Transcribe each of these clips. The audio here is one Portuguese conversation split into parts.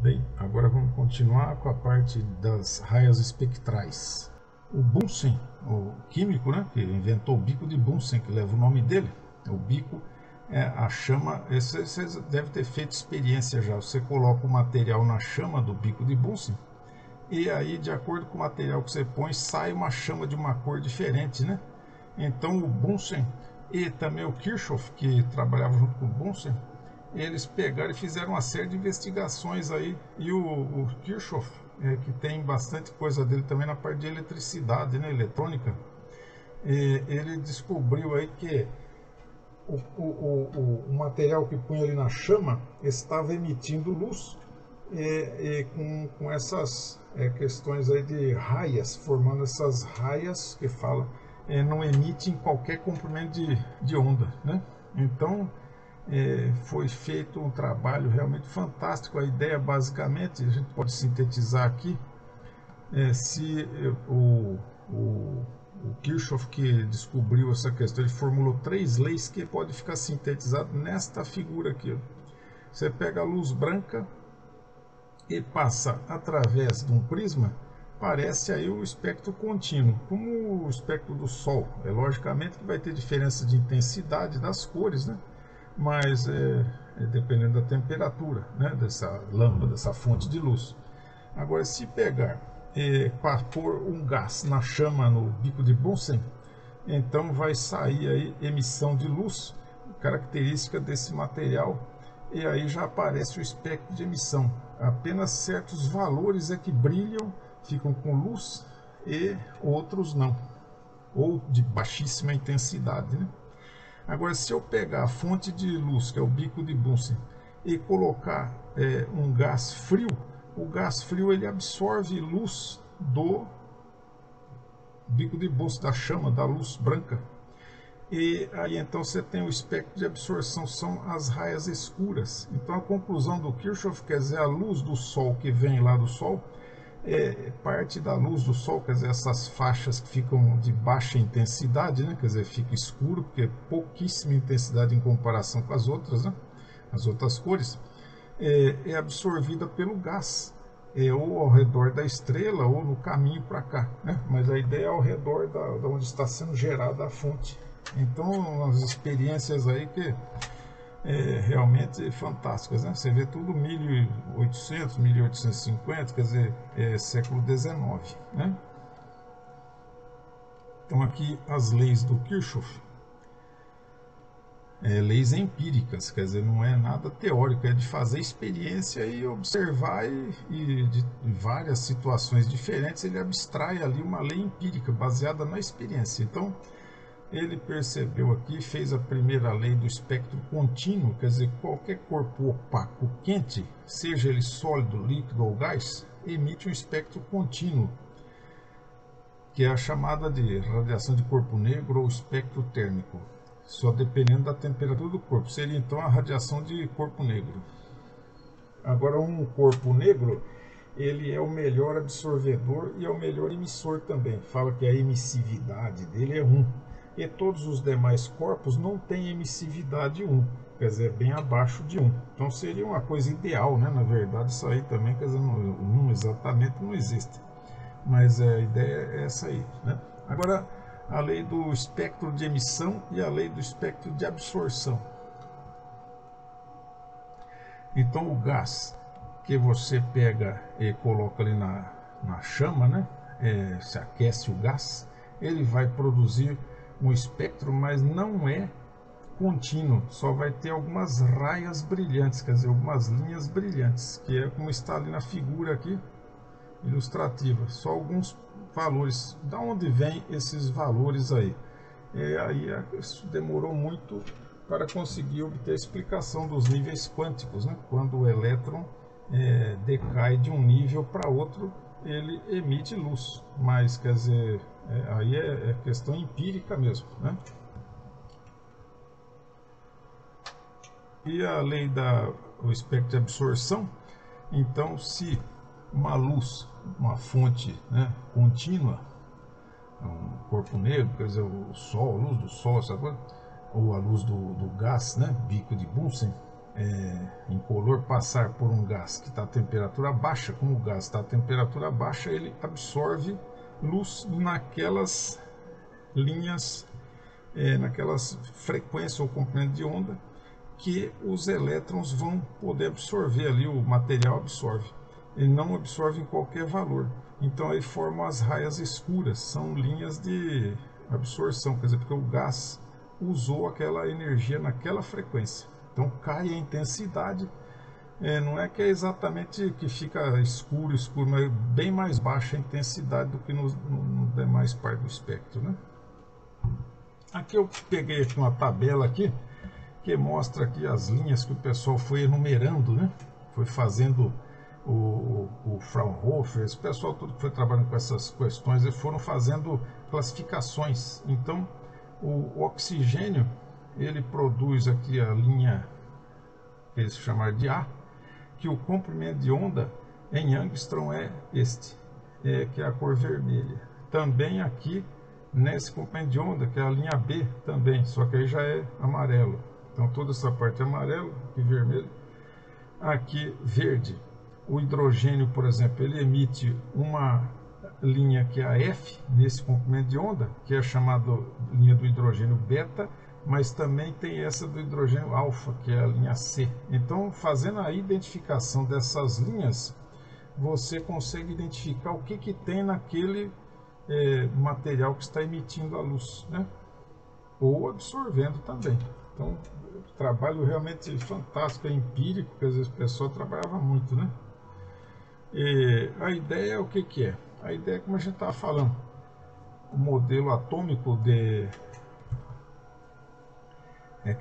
Bem, agora vamos continuar com a parte das raias espectrais. O Bunsen, o químico, né, que inventou o bico de Bunsen, que leva o nome dele, o bico é a chama. Você deve ter feito experiência já. Você coloca o material na chama do bico de Bunsen e aí, de acordo com o material que você põe, sai uma chama de uma cor diferente, né? Então o Bunsen e também o Kirchhoff, que trabalhava junto com o Bunsen, eles pegaram e fizeram uma série de investigações aí. E o Kirchhoff, que tem bastante coisa dele também na parte de eletricidade, né, eletrônica, ele descobriu aí que o material que punha ali na chama estava emitindo luz com essas questões aí de raias, formando essas raias que fala, não emitem qualquer comprimento de onda, né? Então foi feito um trabalho realmente fantástico. A ideia, basicamente, a gente pode sintetizar aqui, se o Kirchhoff, que descobriu essa questão, ele formulou 3 leis que pode ficar sintetizado nesta figura aqui. Você pega a luz branca e passa através de um prisma, parece aí o espectro contínuo, como o espectro do Sol. Logicamente que vai ter diferença de intensidade das cores, né? Mas dependendo da temperatura, né, dessa lâmpada, dessa fonte de luz. Agora, se pegar para pôr um gás na chama no bico de Bunsen, então vai sair aí emissão de luz, característica desse material, e aí já aparece o espectro de emissão. Apenas certos valores é que brilham, ficam com luz, e outros não, ou de baixíssima intensidade, né? Agora, se eu pegar a fonte de luz, que é o bico de Bunsen, e colocar um gás frio, o gás frio ele absorve luz do bico de Bunsen, da chama, da luz branca. E aí então você tem o espectro de absorção, são as raias escuras. Então a conclusão do Kirchhoff, quer dizer, a luz do Sol que vem lá do Sol, parte da luz do Sol, quer dizer, essas faixas que ficam de baixa intensidade, né? Quer dizer, fica escuro, porque é pouquíssima intensidade em comparação com as outras, né? As outras cores, é absorvida pelo gás, ou ao redor da estrela, ou no caminho para cá, né? Mas a ideia é ao redor da onde está sendo gerada a fonte. Então, as experiências aí que realmente fantásticas, né? Você vê tudo 1800, 1850, quer dizer, século XIX, né? Então aqui as leis do Kirchhoff, leis empíricas, quer dizer, não é nada teórico, é de fazer experiência e observar, e de várias situações diferentes ele abstrai ali uma lei empírica baseada na experiência. Então ele percebeu aqui, fez a primeira lei do espectro contínuo, quer dizer, qualquer corpo opaco quente, seja ele sólido, líquido ou gás, emite um espectro contínuo, que é a chamada de radiação de corpo negro ou espectro térmico, só dependendo da temperatura do corpo. Seria então a radiação de corpo negro. Agora, um corpo negro, ele é o melhor absorvedor e é o melhor emissor também. Fala que a emissividade dele é 1. E todos os demais corpos não têm emissividade 1, quer dizer, bem abaixo de 1. Então seria uma coisa ideal, né? Na verdade, isso aí também, quer dizer, 1 exatamente não existe. Mas a ideia é essa aí, né? Agora, a lei do espectro de emissão e a lei do espectro de absorção. Então o gás que você pega e coloca ali na chama, né? Se aquece o gás, ele vai produzir um espectro, mas não é contínuo, só vai ter algumas raias brilhantes, quer dizer, algumas linhas brilhantes, que é como está ali na figura aqui ilustrativa, só alguns valores. Da onde vem esses valores aí? Aí isso demorou muito para conseguir obter a explicação dos níveis quânticos, né? Quando o elétron decai de um nível para outro, ele emite luz, mas quer dizer, aí é questão empírica mesmo, né? E a lei do espectro de absorção, então, se uma luz, uma fonte, né, contínua, um corpo negro, quer dizer, o Sol, a luz do Sol, essa coisa, ou a luz do gás, né, bico de Bunsen, incolor passar por um gás que está a temperatura baixa, como o gás está a temperatura baixa, ele absorve luz naquelas linhas, naquelas frequências ou comprimento de onda que os elétrons vão poder absorver ali, o material absorve. Ele não absorve em qualquer valor. Então aí formam as raias escuras, são linhas de absorção, quer dizer, porque o gás usou aquela energia naquela frequência. Então cai a intensidade, não é que é exatamente que fica escuro, mas bem mais baixa a intensidade do que nos demais partes do espectro, né? Aqui eu peguei aqui uma tabela aqui, que mostra aqui as linhas que o pessoal foi enumerando, né? Foi fazendo o Fraunhofer, esse pessoal tudo que foi trabalhando com essas questões, eles foram fazendo classificações. Então, o oxigênio, ele produz aqui a linha que eles chamaram de A, que o comprimento de onda em angstrom é este, que é a cor vermelha. Também aqui, nesse comprimento de onda, que é a linha B também, só que aí já é amarelo. Então toda essa parte é amarelo, aqui vermelho, aqui verde. O hidrogênio, por exemplo, ele emite uma linha que é a F, nesse comprimento de onda, que é chamada linha do hidrogênio beta, mas também tem essa do hidrogênio alfa, que é a linha C. Então, fazendo a identificação dessas linhas, você consegue identificar o que tem naquele material que está emitindo a luz, né? Ou absorvendo também. Então, trabalho realmente fantástico, é empírico, que às vezes o pessoal trabalhava muito, né? E a ideia é o que é? A ideia é como a gente estava falando, o modelo atômico que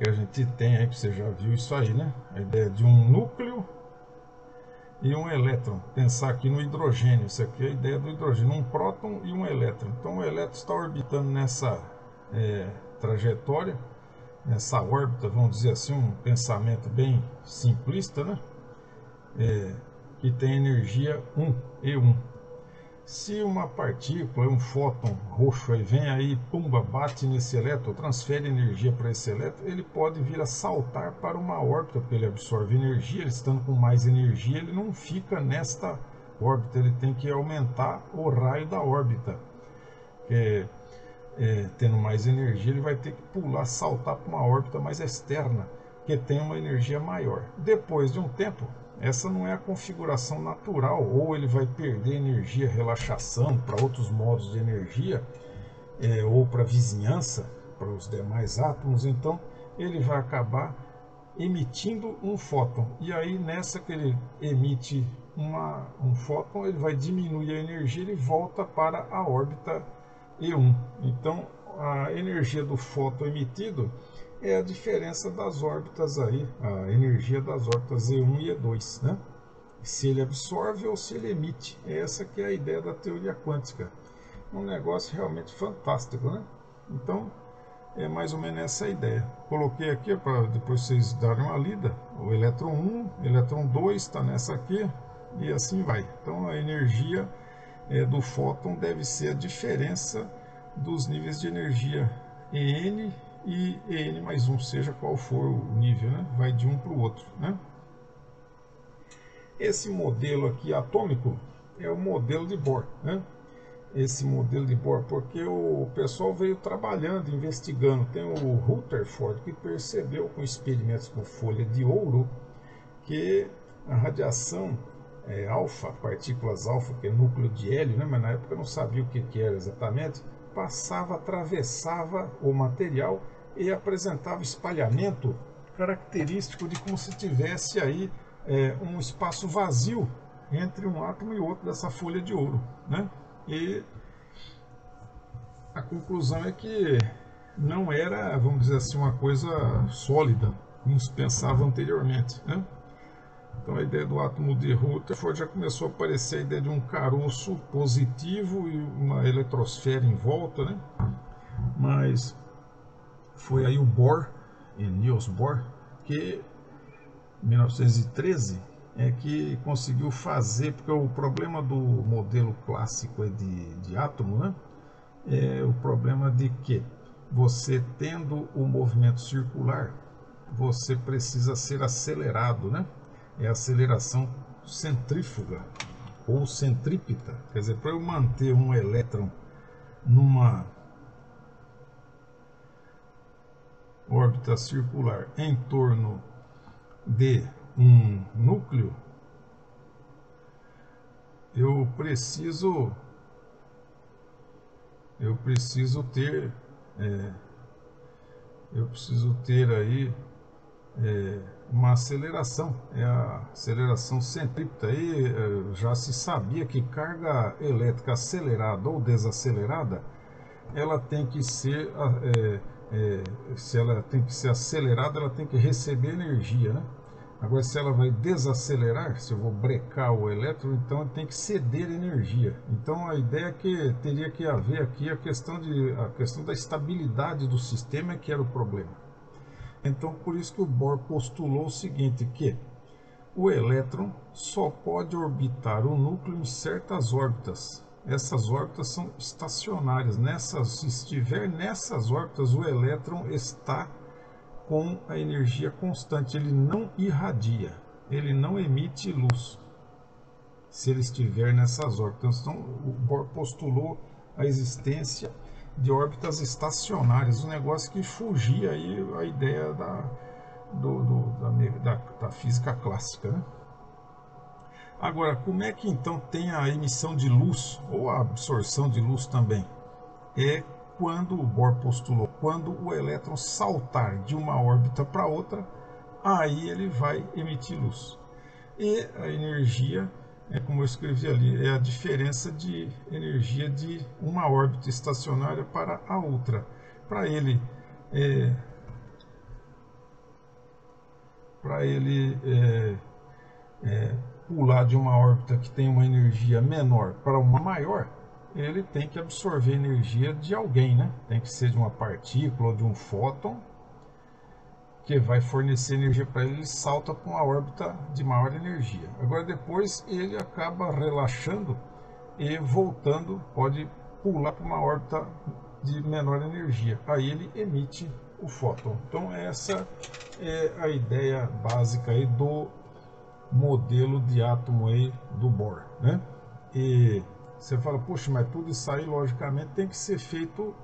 a gente tem aí, que você já viu isso aí, né? A ideia de um núcleo e um elétron. Pensar aqui no hidrogênio, isso aqui é a ideia do hidrogênio, um próton e um elétron. Então o elétron está orbitando nessa trajetória, nessa órbita, vamos dizer assim, um pensamento bem simplista, né? Que tem energia 1, E1. Se uma partícula, um fóton roxo, aí vem aí, pumba, bate nesse elétron, transfere energia para esse elétron, ele pode vir a saltar para uma órbita, porque ele absorve energia, ele estando com mais energia, ele não fica nesta órbita, ele tem que aumentar o raio da órbita. Tendo mais energia, ele vai ter que pular, saltar para uma órbita mais externa, que tem uma energia maior. Depois de um tempo, essa não é a configuração natural, ou ele vai perder energia, relaxação para outros modos de energia, ou para vizinhança, para os demais átomos, então ele vai acabar emitindo um fóton. E aí nessa que ele emite um fóton, ele vai diminuir a energia, ele volta para a órbita E1. Então a energia do fóton emitido é a diferença das órbitas aí, a energia das órbitas E1 e E2, né? Se ele absorve ou se ele emite. Essa que é a ideia da teoria quântica. Um negócio realmente fantástico, né? Então, é mais ou menos essa a ideia. Coloquei aqui para depois vocês darem uma lida. O elétron 1, elétron 2 está nessa aqui e assim vai. Então, a energia do fóton deve ser a diferença dos níveis de energia EN e EN mais 1, seja qual for o nível, né? Vai de um para o outro, né? Esse modelo aqui atômico é o modelo de Bohr, né? Esse modelo de Bohr, porque o pessoal veio trabalhando, investigando. Tem o Rutherford que percebeu com experimentos com folha de ouro que a radiação alfa, partículas alfa, que é núcleo de hélio, né? Mas na época eu não sabia o que era exatamente, passava, atravessava o material e apresentava espalhamento característico de como se tivesse aí um espaço vazio entre um átomo e outro dessa folha de ouro, né? E a conclusão é que não era, vamos dizer assim, uma coisa sólida, como se pensava anteriormente, né? Então a ideia do átomo de Rutherford já começou a aparecer a ideia de um caroço positivo e uma eletrosfera em volta, né? Mas foi aí o Bohr, Niels Bohr, que em 1913 que conseguiu fazer, porque o problema do modelo clássico de átomo, né? É o problema de que você tendo o movimento circular, você precisa ser acelerado, né? É a aceleração centrífuga ou centrípeta. Quer dizer, para eu manter um elétron numa órbita circular em torno de um núcleo, eu preciso ter aí uma aceleração, é a aceleração centrípeta. Aí já se sabia que carga elétrica acelerada ou desacelerada, ela tem que ser, se ela tem que ser acelerada, ela tem que receber energia, né? Agora, se ela vai desacelerar, se eu vou brecar o elétron, então ele tem que ceder energia. Então, a ideia é que teria que haver aqui a questão da estabilidade do sistema, que era o problema. Então, por isso que o Bohr postulou o seguinte, que o elétron só pode orbitar o núcleo em certas órbitas. Essas órbitas são estacionárias. Se estiver nessas órbitas, o elétron está com a energia constante. Ele não irradia, ele não emite luz, se ele estiver nessas órbitas. Então, o Bohr postulou a existência de órbitas estacionárias, um negócio que fugia aí a ideia da física clássica, né? Agora, como é que então tem a emissão de luz ou a absorção de luz também? É quando o Bohr postulou, quando o elétron saltar de uma órbita para outra, aí ele vai emitir luz. E a energia, como eu escrevi ali, é a diferença de energia de uma órbita estacionária para a outra. Para ele pular de uma órbita que tem uma energia menor para uma maior, ele tem que absorver energia de alguém, né? Tem que ser de uma partícula ou de um fóton que vai fornecer energia para ele. Ele salta para uma órbita de maior energia. Agora, depois ele acaba relaxando e voltando, pode pular para uma órbita de menor energia. Aí ele emite o fóton. Então, essa é a ideia básica aí do modelo de átomo aí do Bohr, né? E você fala, puxa, mas tudo isso aí, logicamente, tem que ser feito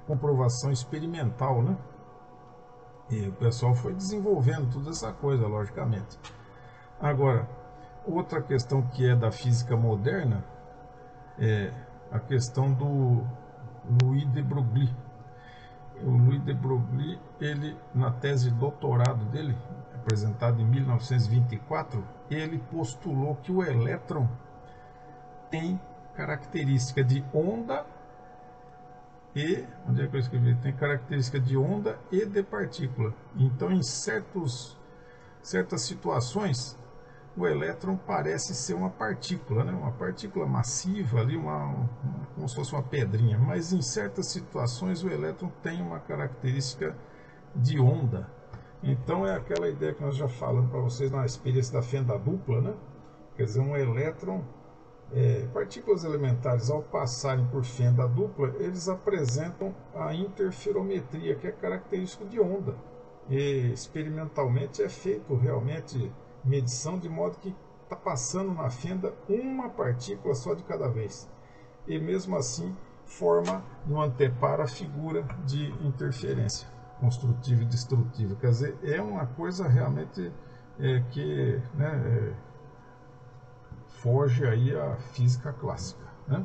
comprovação experimental, né? E o pessoal foi desenvolvendo toda essa coisa, logicamente. Agora, outra questão que é da física moderna é a questão do Louis de Broglie. O Louis de Broglie, ele, na tese de doutorado dele, apresentada em 1924, ele postulou que o elétron tem característica de onda e, onde é que eu escrevi? Tem característica de onda e de partícula. Então, em certas situações, o elétron parece ser uma partícula, né? Uma partícula massiva ali, como se fosse uma pedrinha. Mas em certas situações o elétron tem uma característica de onda. Então é aquela ideia que nós já falamos para vocês na experiência da fenda dupla, né? Quer dizer, um elétron, partículas elementares, ao passarem por fenda dupla, eles apresentam a interferometria, que é característica de onda. E experimentalmente é feito realmente medição de modo que está passando na fenda uma partícula só de cada vez. E mesmo assim forma no anteparo a figura de interferência construtiva e destrutiva. Quer dizer, é uma coisa realmente que foge aí à física clássica, né?